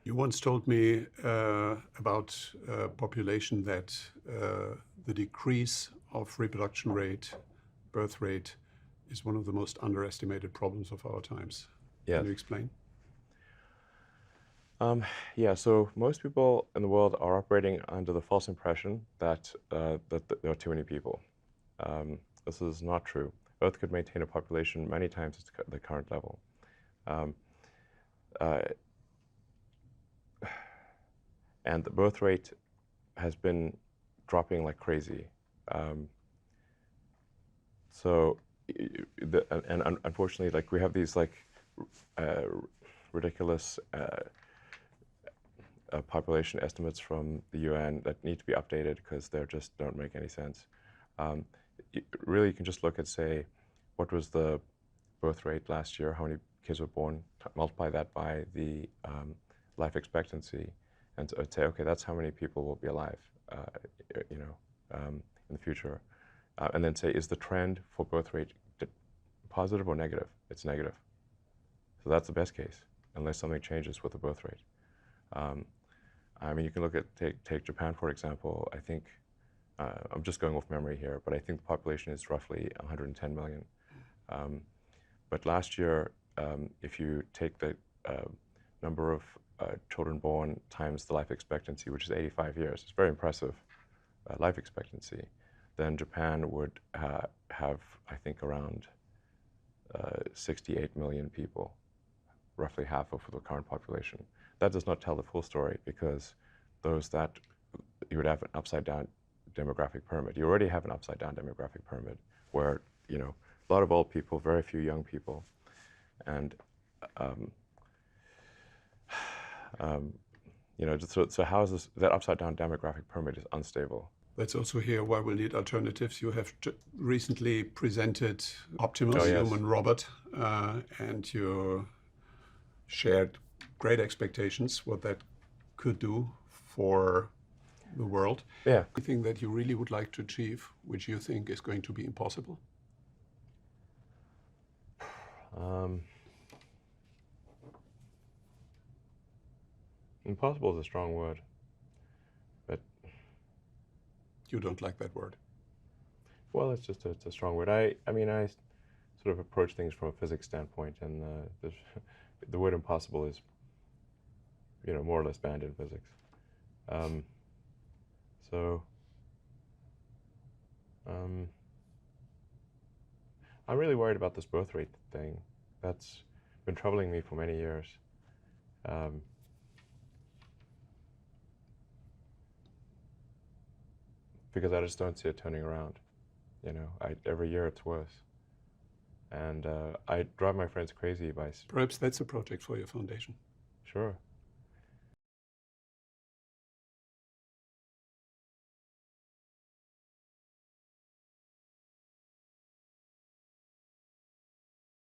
You once told me about population that the decrease of reproduction rate, birth rate, is one of the most underestimated problems of our times. Yes. Can you explain? Yeah, so most people in the world are operating under the false impression that, there are too many people. This is not true. Earth could maintain a population many times the current level. And the birth rate has been dropping like crazy. Unfortunately, like we have these like ridiculous population estimates from the UN that need to be updated because they just don't make any sense. Really, you can just look at, say, what was the birth rate last year, how many kids were born, multiply that by the life expectancy, and so say, okay, that's how many people will be alive, in the future. And then say, is the trend for birth rate positive or negative? It's negative. So that's the best case, unless something changes with the birth rate. I mean, you can look at, take Japan, for example. I think, I'm just going off memory here, but I think the population is roughly 110 million. But last year, if you take the number of children born times the life expectancy, which is 85 years, it's very impressive life expectancy, then Japan would have, I think, around 68 million people, roughly half of the current population. That does not tell the full story, because you would have an upside-down demographic pyramid. You already have an upside-down demographic pyramid where, a lot of old people, very few young people, and so how is this? That upside-down demographic pyramid is unstable. Let's also hear why we'll need alternatives. You have recently presented Optimus, human robot, and you shared great expectations what that could do for the world. Yeah. Anything that you really would like to achieve, which you think is going to be impossible? Impossible is a strong word, but you don't like that word. Well, it's a strong word. I mean, I sort of approach things from a physics standpoint, and the word impossible is, more or less banned in physics. I'm really worried about this birth rate thing. That's been troubling me for many years. Because I just don't see it turning around. Every year it's worse. And I drive my friends crazy by... Perhaps that's a project for your foundation. Sure.